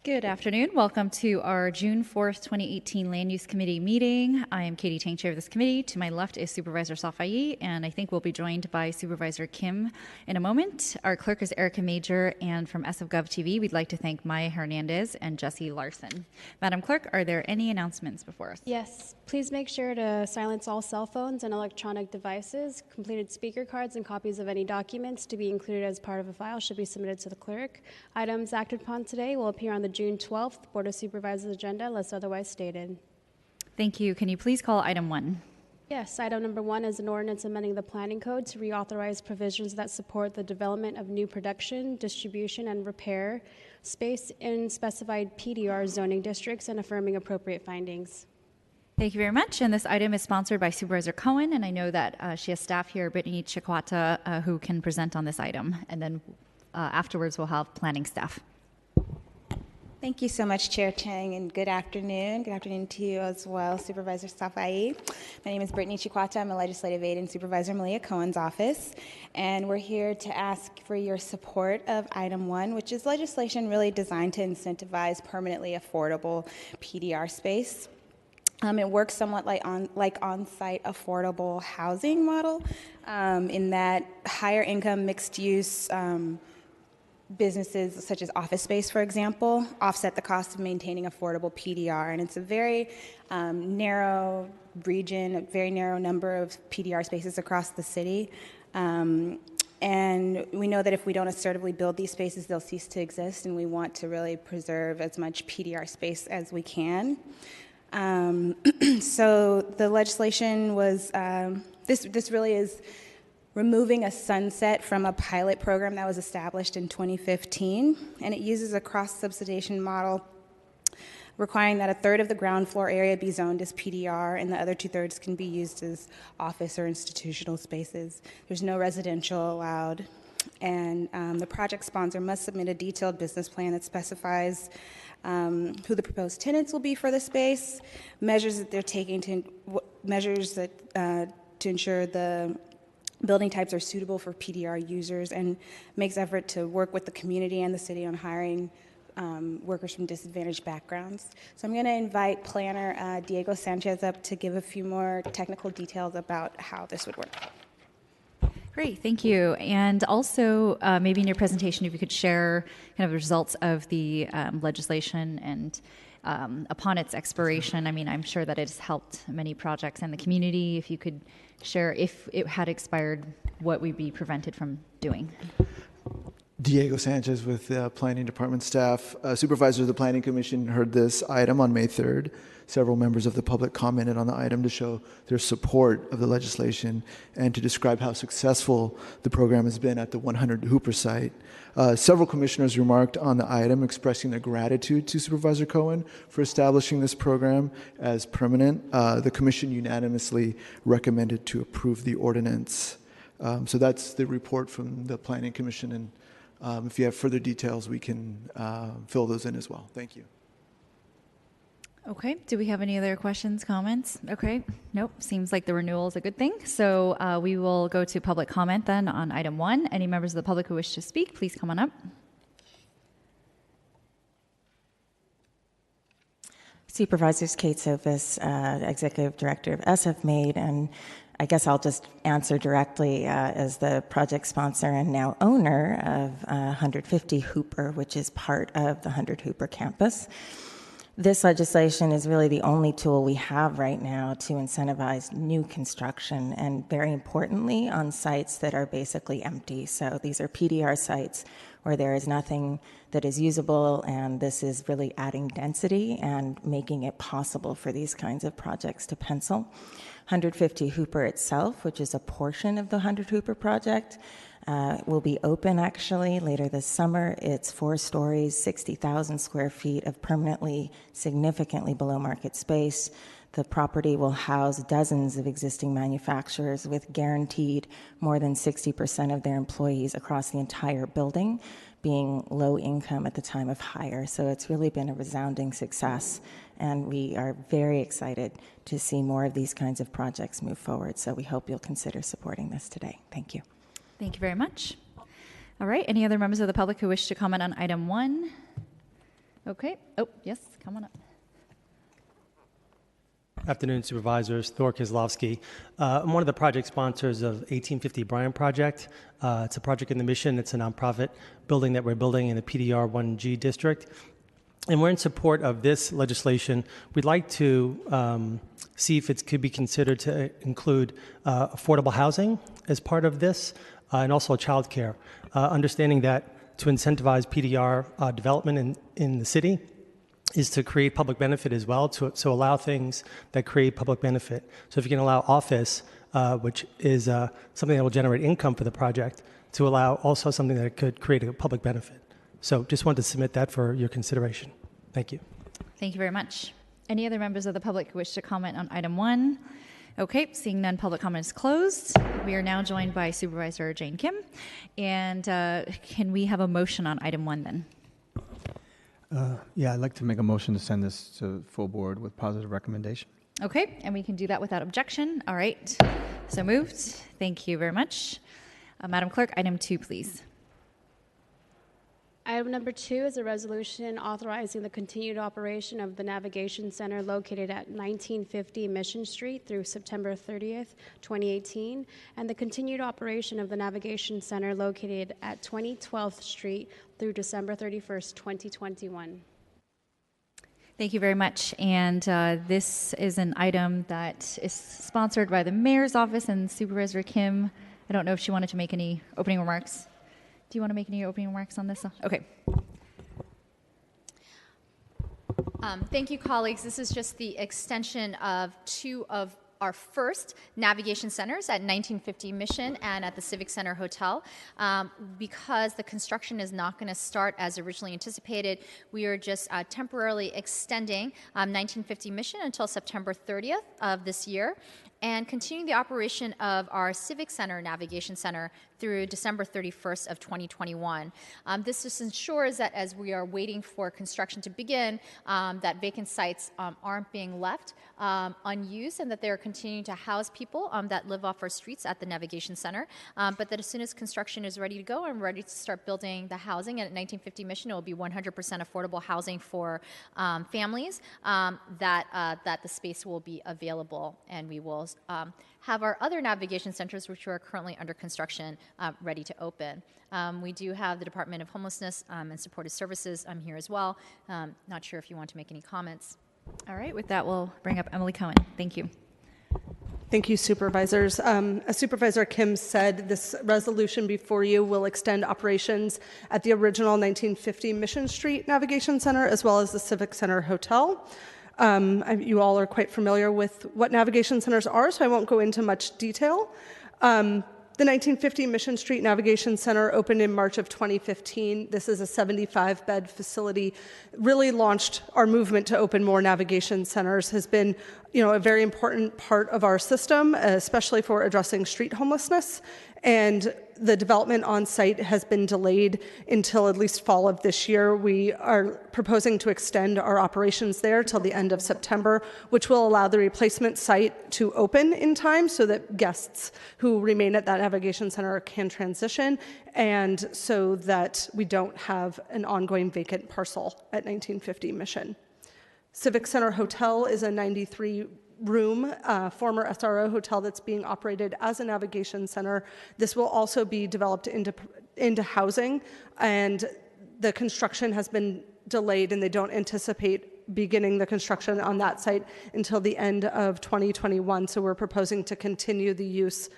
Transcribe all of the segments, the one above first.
Good afternoon. Welcome to our June 4th, 2018 Land Use Committee meeting. I am Katie Tang, chair of this committee. To my left is Supervisor Safai, and I think we'll be joined by Supervisor Kim in a moment. Our clerk is Erica Major, and from SFGov TV, we'd like to thank Maya Hernandez and Jesse Larson. Madam Clerk, are there any announcements before us? Yes, please make sure to silence all cell phones and electronic devices. Completed speaker cards and copies of any documents to be included as part of a file should be submitted to the clerk. Items acted upon today will appear on the June 12th Board of Supervisors agenda unless otherwise stated. Thank you. Can you please call item 1? Yes, item number 1 is an ordinance amending the planning code to reauthorize provisions that support the development of new production, distribution, and repair space in specified PDR zoning districts and affirming appropriate findings. Thank you very much. And this item is sponsored by Supervisor Cohen, and I know that she has staff here, Brittany Chikwata, who can present on this item. And then afterwards, we'll have planning staff. Thank you so much, Chair Tang, and good afternoon. Good afternoon to you as well, Supervisor Safai. My name is Brittany Chikwata. I'm a legislative aide in Supervisor Malia Cohen's office, and we're here to ask for your support of item 1, which is legislation really designed to incentivize permanently affordable PDR space. It works somewhat like on-site affordable housing model in that higher income mixed use businesses such as office space, for example, offset the cost of maintaining affordable PDR. And it's a very narrow region, a very narrow number of PDR spaces across the city. And we know that if we don't assertively build these spaces, they'll cease to exist, and we want to really preserve as much PDR space as we can. So the legislation was, this really is removing a sunset from a pilot program that was established in 2015, and it uses a cross-subsidization model requiring that a third of the ground floor area be zoned as PDR and the other 2/3 can be used as office or institutional spaces. There's no residential allowed, and the project sponsor must submit a detailed business plan that specifies who the proposed tenants will be for the space, measures that they're taking to ensure the building types are suitable for PDR users, and makes effort to work with the community and the city on hiring workers from disadvantaged backgrounds. So I'm going to invite planner Diego Sanchez up to give a few more technical details about how this would work. Great, thank you. And also, maybe in your presentation, if you could share kind of the results of the legislation and upon its expiration. I mean, I'm sure that it's helped many projects in the community. If you could share, if it had expired, what we'd be prevented from doing. Diego Sanchez with the Planning Department staff. Supervisor of the Planning Commission heard this item on May 3rd. Several members of the public commented on the item to show their support of the legislation and to describe how successful the program has been at the 100 Hooper site. Several commissioners remarked on the item, expressing their gratitude to Supervisor Cohen for establishing this program as permanent. The commission unanimously recommended to approve the ordinance. So that's the report from the Planning Commission, and if you have further details, we can fill those in as well. Thank you. Okay, do we have any other questions, comments? Okay, nope, seems like the renewal is a good thing. So we will go to public comment then on item 1. Any members of the public who wish to speak, please come on up. Supervisors Kate Sophis, Executive Director of SF-MAID, and I guess I'll just answer directly as the project sponsor and now owner of 150 Hooper, which is part of the 100 Hooper campus. This legislation is really the only tool we have right now to incentivize new construction, and very importantly, on sites that are basically empty. So these are PDR sites where there is nothing that is usable, and this is really adding density and making it possible for these kinds of projects to pencil. 150 Hooper itself, which is a portion of the 100 Hooper project, will be open actually later this summer. It's 4 stories, 60,000 square feet of permanently significantly below market space. The property will house dozens of existing manufacturers with guaranteed more than 60% of their employees across the entire building being low income at the time of hire. So it's really been a resounding success, and we are very excited to see more of these kinds of projects move forward. So we hope you'll consider supporting this today. Thank you. Thank you very much. All right, any other members of the public who wish to comment on item 1? Okay. Oh, yes, come on up. Afternoon, Supervisors. Thor Kozlowski. I'm one of the project sponsors of 1850 Bryant Project. It's a project in the Mission. It's a nonprofit building that we're building in the PDR 1G district. And we're in support of this legislation. We'd like to see if it could be considered to include affordable housing as part of this, and also childcare. Understanding that to incentivize PDR development in the city is to create public benefit as well, to allow things that create public benefit. So if you can allow office, which is something that will generate income for the project, to allow also something that could create a public benefit. So just wanted to submit that for your consideration. Thank you. Thank you very much. Any other members of the public who wish to comment on item 1? Okay, seeing none, public comment is closed. We are now joined by Supervisor Jane Kim. And can we have a motion on item 1 then? Yeah, I'd like to make a motion to send this to full board with positive recommendation. Okay, and we can do that without objection. All right, so moved. Thank you very much. Madam Clerk, item 2, please. Item number 2 is a resolution authorizing the continued operation of the Navigation Center located at 1950 Mission Street through September 30th, 2018, and the continued operation of the Navigation Center located at 2012th Street through December 31st, 2021. Thank you very much. And this is an item that is sponsored by the Mayor's Office and Supervisor Kim. I don't know if she wanted to make any opening remarks. Do you want to make any opening remarks on this? Okay. Thank you, colleagues. This is just the extension of 2 of our first navigation centers at 1950 Mission and at the Civic Center Hotel. Because the construction is not going to start as originally anticipated, we are just temporarily extending 1950 Mission until September 30th of this year, and continuing the operation of our Civic Center Navigation Center through December 31st of 2021. This just ensures that as we are waiting for construction to begin, that vacant sites aren't being left unused, and that they are continuing to house people that live off our streets at the Navigation Center, but that as soon as construction is ready to go and ready to start building the housing at 1950 Mission, it will be 100% affordable housing for families, that the space will be available, and we will have our other navigation centers, which are currently under construction, ready to open. We do have the Department of Homelessness and Supportive Services here as well. Not sure if you want to make any comments. All right, with that, we'll bring up Emily Cohen. Thank you. Thank you, Supervisors. As Supervisor Kim said, this resolution before you will extend operations at the original 1950 Mission Street Navigation Center as well as the Civic Center Hotel. You all are quite familiar with what navigation centers are, so I won't go into much detail. The 1950 Mission Street Navigation Center opened in March of 2015. This is a 75-bed facility. Really launched our movement to open more navigation centers. Has been, a very important part of our system, especially for addressing street homelessness. And the development on site has been delayed until at least fall of this year. We are proposing to extend our operations there till the end of September, which will allow the replacement site to open in time so that guests who remain at that navigation center can transition, and so that we don't have an ongoing vacant parcel at 1950 Mission. Civic Center Hotel is a 93-room former SRO hotel that's being operated as a navigation center. This will also be developed into housing, and the construction has been delayed, and they don't anticipate beginning the construction on that site until the end of 2021. So we're proposing to continue the use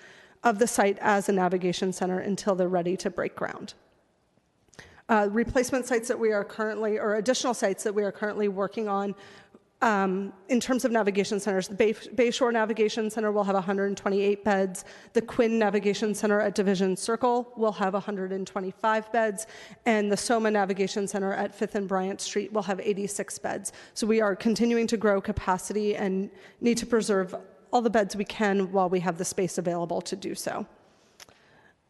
of the site as a navigation center until they're ready to break ground. Replacement sites that we are currently, or additional sites that we are currently working on, in terms of navigation centers, the Bayshore Navigation Center will have 128 beds. The Quinn Navigation Center at Division Circle will have 125 beds. And the Soma Navigation Center at 5th and Bryant Street will have 86 beds. So we are continuing to grow capacity and need to preserve all the beds we can while we have the space available to do so.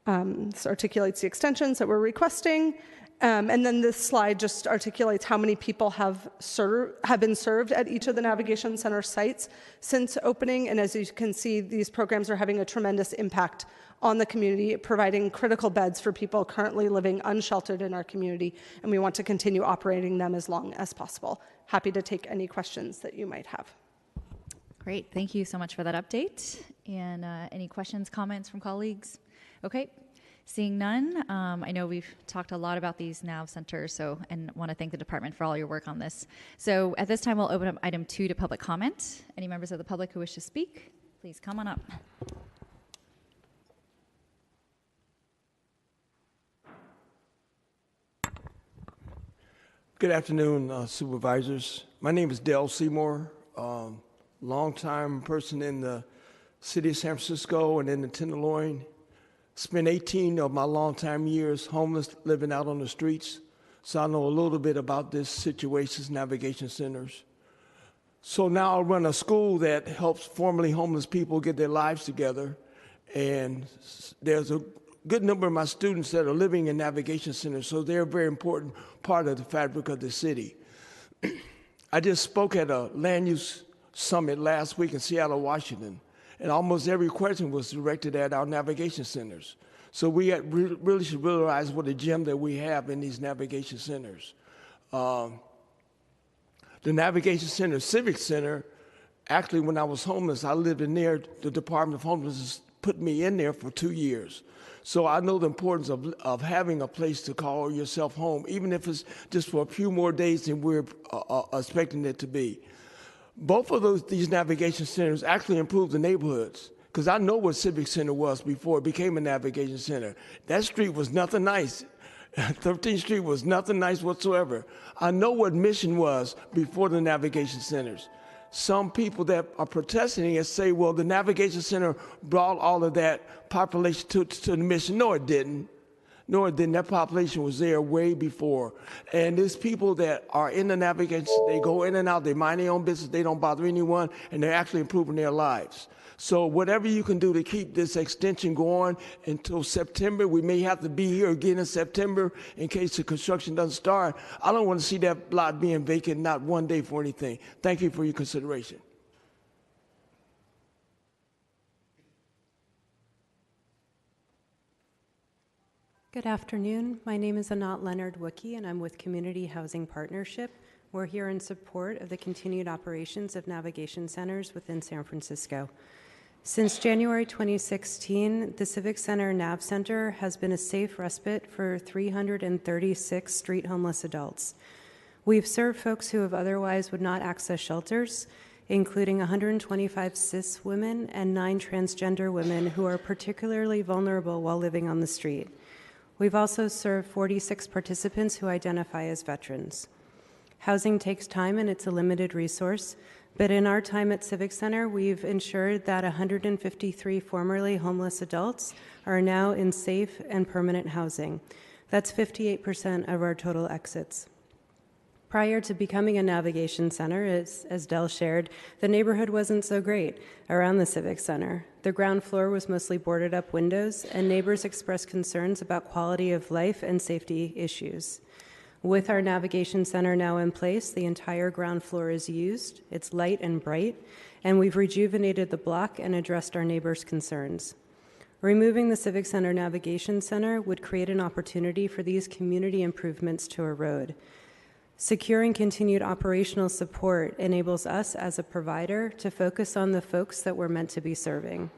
This articulates the extensions that we're requesting. And then this slide just articulates how many people have been served at each of the Navigation Center sites since opening. And as you can see, these programs are having a tremendous impact on the community, providing critical beds for people currently living unsheltered in our community. And we want to continue operating them as long as possible. Happy to take any questions that you might have. Great. Thank you so much for that update. And any questions, comments from colleagues? Okay. Seeing none, I know we've talked a lot about these NAV centers, and want to thank the department for all your work on this. So at this time, we'll open up item 2 to public comment. Any members of the public who wish to speak, please come on up. Good afternoon, supervisors. My name is Dale Seymour, longtime person in the city of San Francisco and in the Tenderloin. Spent 18 of my longtime years homeless, living out on the streets. So I know a little bit about this situations, navigation centers. So now I run a school that helps formerly homeless people get their lives together. And there's a good number of my students that are living in navigation centers, so they're a very important part of the fabric of the city. I just spoke at a land use summit last week in Seattle, Washington. And almost every question was directed at our navigation centers. So we really should realize what a gem that we have in these navigation centers. The Navigation Center, Civic Center, actually when I was homeless, I lived in there. The Department of Homelessness put me in there for 2 years. So I know the importance of having a place to call yourself home, even if it's just for a few more days than we're expecting it to be. Both of these navigation centers actually improved the neighborhoods, because I know what Civic Center was before it became a navigation center. That street was nothing nice. 13th Street was nothing nice whatsoever. I know what Mission was before the navigation centers. Some people that are protesting it say, well, the navigation center brought all of that population to the Mission. No, it didn't. No, it didn't. That population was there way before. And there's people that are in the navigation, they go in and out, they mind their own business, they don't bother anyone, and they're actually improving their lives. So whatever you can do to keep this extension going until September, we may have to be here again in September in case the construction doesn't start. I don't want to see that lot being vacant, not one day for anything. Thank you for your consideration. Good afternoon. My name is Anat Leonard-Wookie, and I'm with Community Housing Partnership. We're here in support of the continued operations of navigation centers within San Francisco. Since January 2016, the Civic Center NAV Center has been a safe respite for 336 street homeless adults. We've served folks who have otherwise would not access shelters, including 125 cis women and 9 transgender women who are particularly vulnerable while living on the street. We've also served 46 participants who identify as veterans. Housing takes time and it's a limited resource, but in our time at Civic Center, we've ensured that 153 formerly homeless adults are now in safe and permanent housing. That's 58% of our total exits. Prior to becoming a navigation center, as Del shared, the neighborhood wasn't so great around the Civic Center. The ground floor was mostly boarded up windows, and neighbors expressed concerns about quality of life and safety issues. With our navigation center now in place, the entire ground floor is used, it's light and bright, and we've rejuvenated the block and addressed our neighbors' concerns. Removing the Civic Center Navigation Center would create an opportunity for these community improvements to erode. Securing continued operational support enables us as a provider to focus on the folks that we're meant to be serving.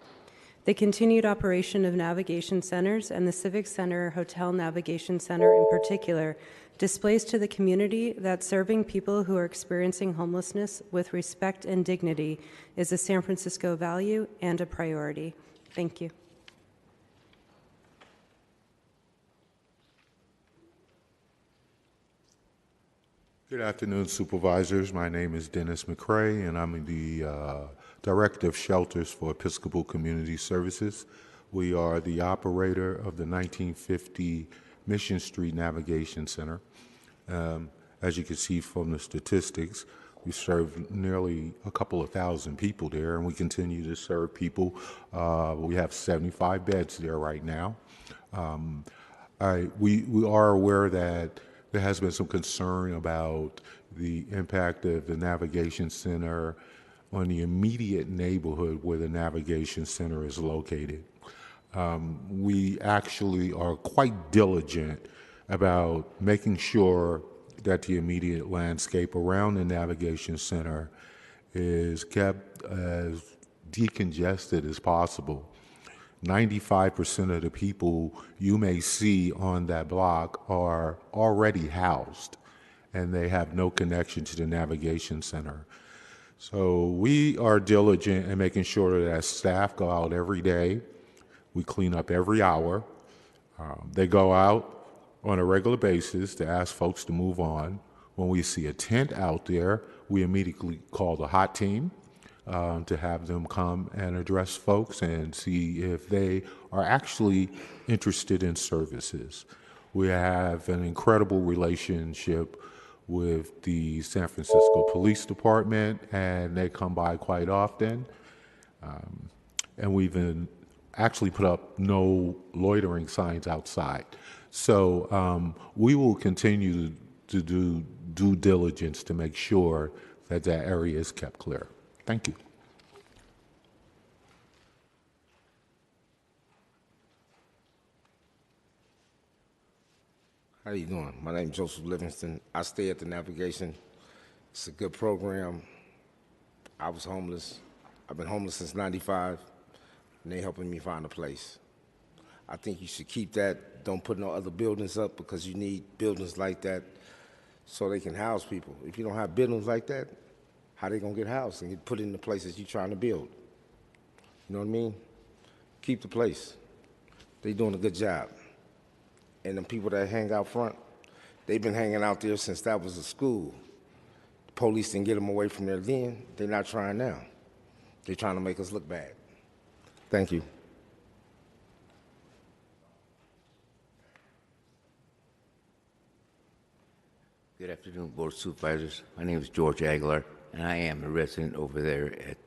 The continued operation of navigation centers and the Civic Center Hotel Navigation Center in particular displays to the community that serving people who are experiencing homelessness with respect and dignity is a San Francisco value and a priority. Thank you. Good afternoon, supervisors. My name is Dennis McCrae, and I'm the Director of Shelters for Episcopal Community Services. We are the operator of the 1950 Mission Street Navigation Center. As you can see from the statistics, we serve nearly a couple of thousand people there, and we continue to serve people. We have 75 beds there right now. We are aware that there has been some concern about the impact of the Navigation Center on the immediate neighborhood where the Navigation Center is located. We actually are quite diligent about making sure that the immediate landscape around the Navigation Center is kept as decongested as possible. 95% of the people you may see on that block are already housed, and they have no connection to the Navigation Center. So we are diligent in making sure that staff go out every day. We clean up every hour. They go out on a regular basis to ask folks to move on. When we see a tent out there, we immediately call the hot team to have them come and address folks and see if they are actually interested in services. We have an incredible relationship with the San Francisco Police Department, and they come by quite often. And we've actually put up no loitering signs outside. So we will continue to do due diligence to make sure that that area is kept clear. Thank you. How you doing? My name is Joseph Livingston. I stay at the Navigation. It's a good program. I was homeless. I've been homeless since '95, and they're helping me find a place. I think you should keep that. Don't put no other buildings up because you need buildings like that so they can house people. If you don't have buildings like that, how they gonna get housed and get put in the places you're trying to build? You know what I mean? Keep the place. They doing a good job. And the people that hang out front, they've been hanging out there since that was a school. The police didn't get them away from there then. They're not trying now. They're trying to make us look bad. Thank you. Good afternoon, Board of Supervisors. My name is George Aguilar, and I am a resident over there at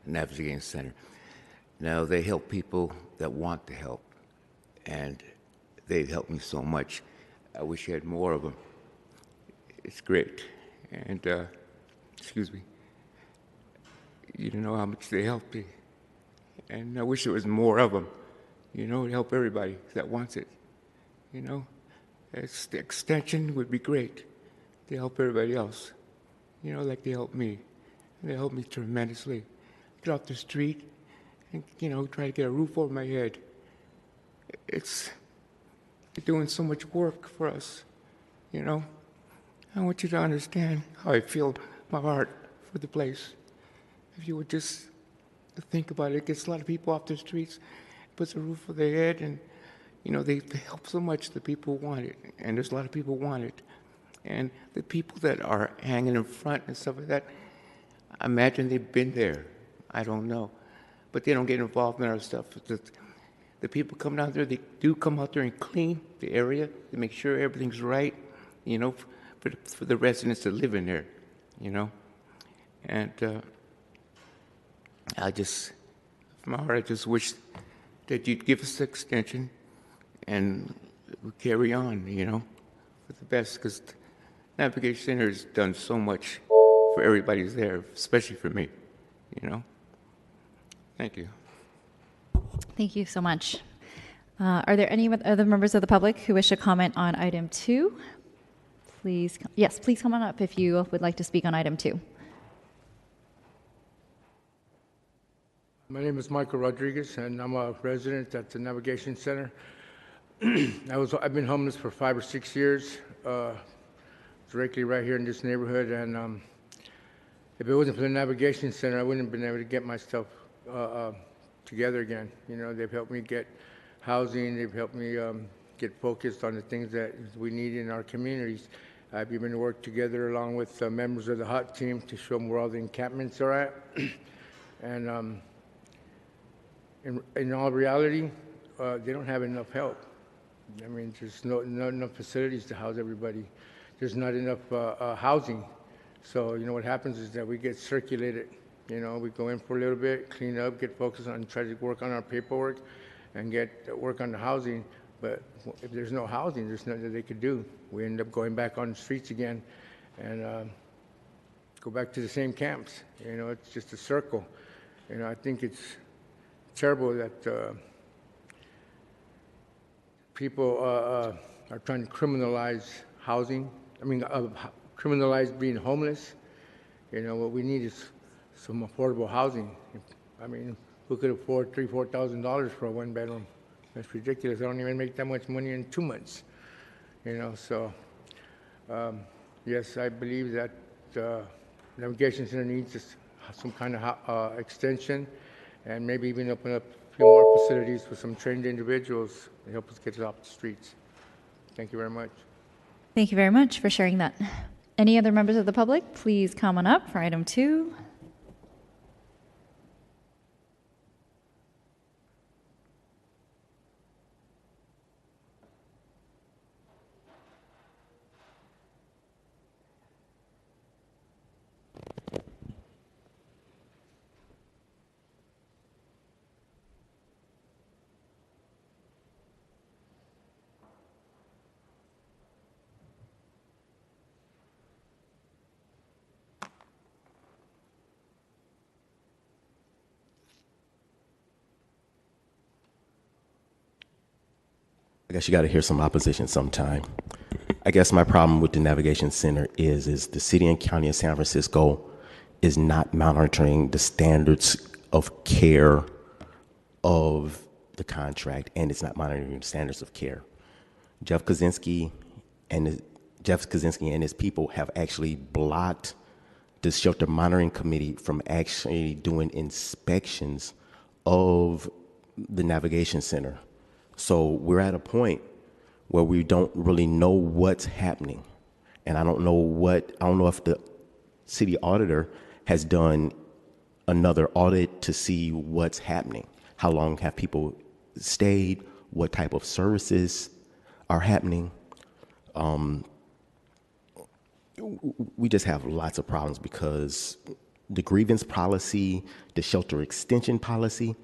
Navigation Center. Now, they help people that want to help, and they've helped me so much. I wish I had more of them. It's great. And, excuse me, you don't know how much they help me. And I wish there was more of them, you know, to help everybody that wants it, you know. The extension would be great to help everybody else, you know, like they helped me. They helped me tremendously. Get off the street and, you know, try to get a roof over my head. They're doing so much work for us, you know. I want you to understand how I feel, my heart for the place. If you would just think about it, it gets a lot of people off the streets, puts a roof over their head, and, you know, they help so much the people who want it, and there's a lot of people who want it. And the people that are hanging in front and stuff like that, I imagine they've been there. I don't know. But they don't get involved in our stuff. The people come down there, they do come out there and clean the area to make sure everything's right, you know, for the residents that live in there, you know. And from my heart, I just wish that you'd give us the extension and we carry on, you know, for the best, because Navigation Center has done so much for everybody who's there, especially for me, you know. Thank you. Thank you so much. Are there any other members of the public who wish to comment on item 2? Please, yes, please come on up if you would like to speak on item 2. My name is Michael Rodriguez, and I'm a resident at the Navigation Center. I've been homeless for 5 or 6 years, directly right here in this neighborhood, and if it wasn't for the Navigation Center, I wouldn't have been able to get myself together again. You know, they've helped me get housing, they've helped me get focused on the things that we need in our communities. I've even worked together along with members of the HOT team to show them where all the encampments are at. And in all reality, they don't have enough help. I mean, there's not enough facilities to house everybody. There's not enough housing. So, you know, what happens is that we get circulated. You know, we go in for a little bit, clean up, get focused on, try to work on our paperwork and get work on the housing. But if there's no housing, there's nothing that they could do. We end up going back on the streets again and go back to the same camps. You know, it's just a circle. You know, I think it's terrible that people are trying to criminalize housing. I mean, criminalize being homeless. You know, what we need is some affordable housing. I mean, who could afford $3,000-$4,000 for a one-bedroom? That's ridiculous. I don't even make that much money in 2 months. You know, so yes, I believe that Navigation Center needs some kind of extension, and maybe even open up a few more facilities with some trained individuals to help us get it off the streets. Thank you very much. Thank you very much for sharing that. Any other members of the public, please come on up for item 2. I guess you got to hear some opposition sometime. I guess my problem with the Navigation Center is the city and county of San Francisco is not monitoring the standards of care of the contract, and it's not monitoring the standards of care. Jeff Kaczynski and his people have actually blocked the Shelter Monitoring Committee from actually doing inspections of the Navigation Center. So we're at a point where we don't really know what's happening. And I don't know if the city auditor has done another audit to see what's happening. How long have people stayed? What type of services are happening? We just have lots of problems because the grievance policy, the shelter extension policy,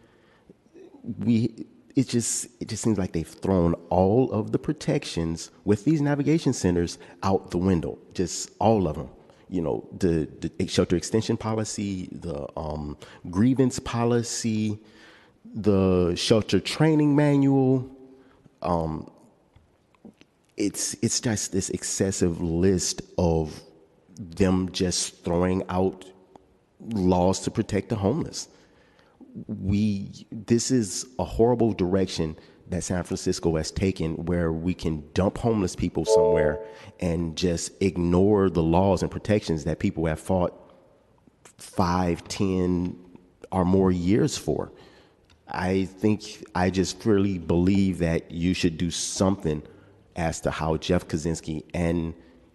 it just seems like they've thrown all of the protections with these navigation centers out the window, just all of them. You know, the shelter extension policy, the grievance policy, the shelter training manual. It's just this excessive list of them just throwing out laws to protect the homeless. This is a horrible direction that San Francisco has taken, where we can dump homeless people somewhere and just ignore the laws and protections that people have fought 5, 10 or more years for. I just really believe that you should do something as to how Jeff Kaczynski and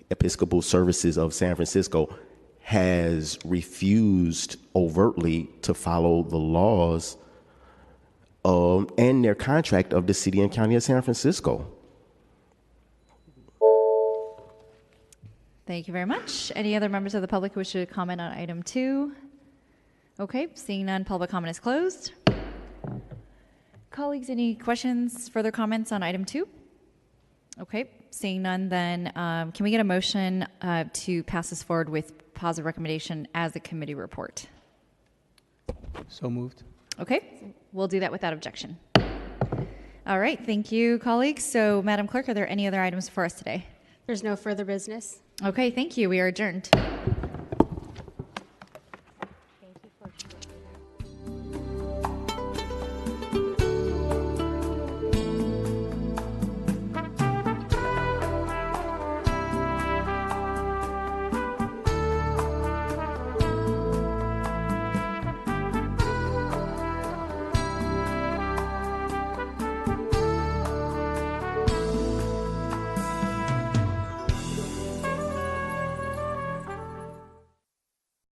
Episcopal Services of San Francisco has refused overtly to follow the laws and their contract of the city and county of San Francisco. Thank you very much. Any other members of the public who wish to comment on item 2? Okay, seeing none, public comment is closed. Colleagues, any questions, further comments on item 2? Okay, seeing none, then can we get a motion to pass this forward with positive recommendation as a committee report? So moved. Okay, we'll do that without objection. All right, thank you, colleagues. So, Madam Clerk, are there any other items for us today? There's no further business. Okay, thank you. We are adjourned.